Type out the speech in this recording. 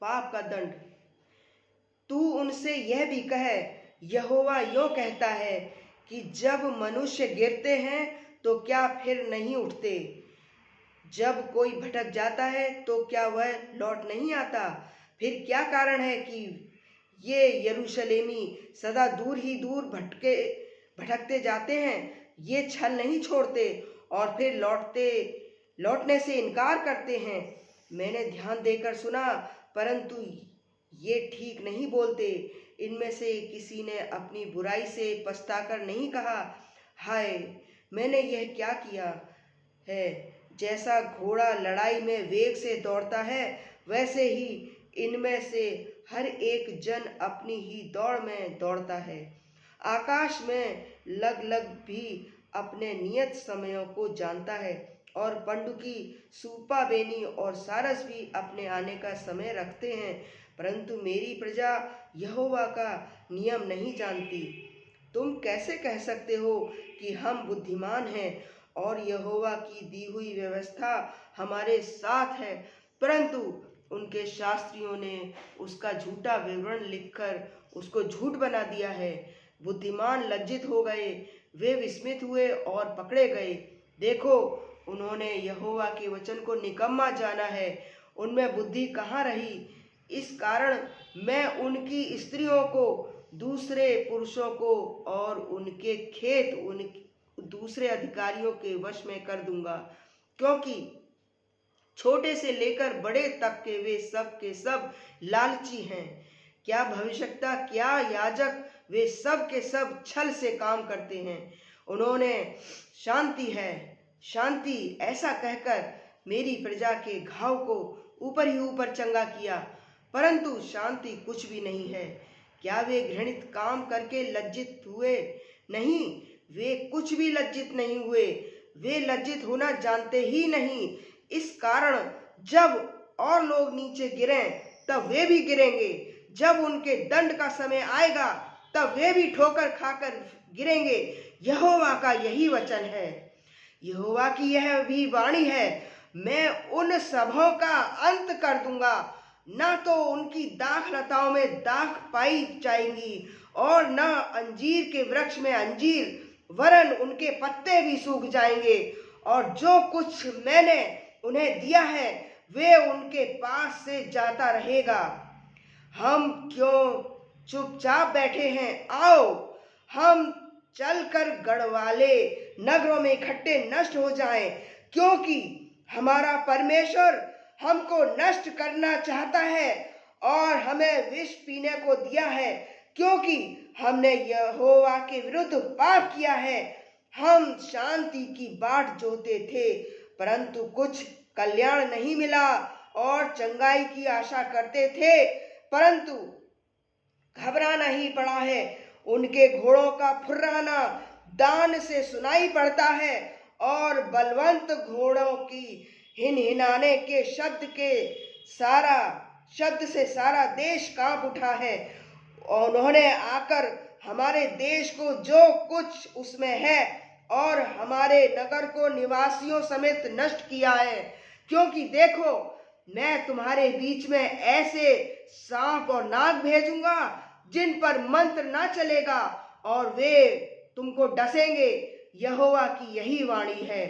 पाप का दंड। तू उनसे यह भी कह, यहोवा यों कहता है कि जब मनुष्य गिरते हैं तो क्या फिर नहीं उठते? जब कोई भटक जाता है तो क्या वह लौट नहीं आता? फिर क्या कारण है कि ये यरूशलेमी सदा दूर ही दूर भटकते जाते हैं? ये छल नहीं छोड़ते और फिर लौटने से इनकार करते हैं। मैंने ध्यान देकर सुना, परंतु ये ठीक नहीं बोलते। इनमें से किसी ने अपनी बुराई से पछताकर नहीं कहा, हाय, मैंने यह क्या किया है। जैसा घोड़ा लड़ाई में वेग से दौड़ता है, वैसे ही इनमें से हर एक जन अपनी ही दौड़ में दौड़ता है। आकाश में लग भी अपने नियत समयों को जानता है, और पंडुकी, सूपा बेनी और सारस भी अपने आने का समय रखते हैं, परंतु मेरी प्रजा यहोवा का नियम नहीं जानती। तुम कैसे कह सकते हो कि हम बुद्धिमान हैं और यहोवा की दी हुई व्यवस्था हमारे साथ है, परंतु उनके शास्त्रियों ने उसका झूठा विवरण लिखकर उसको झूठ बना दिया है। बुद्धिमान लज्जित हो गए, वे विस्मित हुए और पकड़े गए। देखो, उन्होंने यहोवा के वचन को निकम्मा जाना है, उनमें बुद्धि कहाँ रही? इस कारण मैं उनकी स्त्रियों को दूसरे पुरुषों को और उनके खेत उन दूसरे अधिकारियों के वश में कर दूंगा, क्योंकि छोटे से लेकर बड़े तक के सब लालची हैं। क्या भविष्यद्वक्ता, क्या याजक, वे सब के सब छल से काम करते हैं। उन्होंने शांति है, शांति ऐसा कहकर मेरी प्रजा के घाव को ऊपर ही ऊपर चंगा किया, परंतु शांति कुछ भी नहीं है। क्या वे घृणित काम करके लज्जित हुए? नहीं, वे कुछ भी लज्जित नहीं हुए। वे लज्जित होना जानते ही नहीं। इस कारण जब और लोग नीचे गिरें, तब वे भी गिरेंगे। जब उनके दंड का समय आएगा, तब वे भी ठोकर खाकर गिरेंगे। यहोवा का यही वचन है, यहोवा की यह भी वाणी है, मैं उन सबों का अंत कर दूंगा। न तो उनकी दाख लताओं में दाख पाई जाएंगी और न अंजीर के वृक्ष में अंजीर, वरन उनके पत्ते भी सूख जाएंगे। और जो कुछ मैंने उन्हें दिया है, वे उनके पास से जाता रहेगा। हम क्यों चुपचाप बैठे हैं? आओ, हम चलकर गढ़वाले नगरों में इकट्ठे नष्ट हो जाएं, क्योंकि हमारा परमेश्वर हमको नष्ट करना चाहता है और हमें विष पीने को दिया है, क्योंकि हमने यहोवा के विरुद्ध पाप किया है। हम शांति की बाट जोते थे, परंतु कुछ कल्याण नहीं मिला, और चंगाई की आशा करते थे, परंतु घबराना ही पड़ा है। उनके घोड़ों का फुर्राना दान से सुनाई पड़ता है, और बलवंत घोड़ों की हिनहिनाने के शब्द से सारा देश कांप उठा है। और उन्होंने आकर हमारे देश को जो कुछ उसमें है और हमारे नगर को निवासियों समेत नष्ट किया है, क्योंकि देखो, मैं तुम्हारे बीच में ऐसे सांप और नाग भेजूंगा जिन पर मंत्र ना चलेगा, और वे तुमको डसेंगे। यहोवा की यही वाणी है।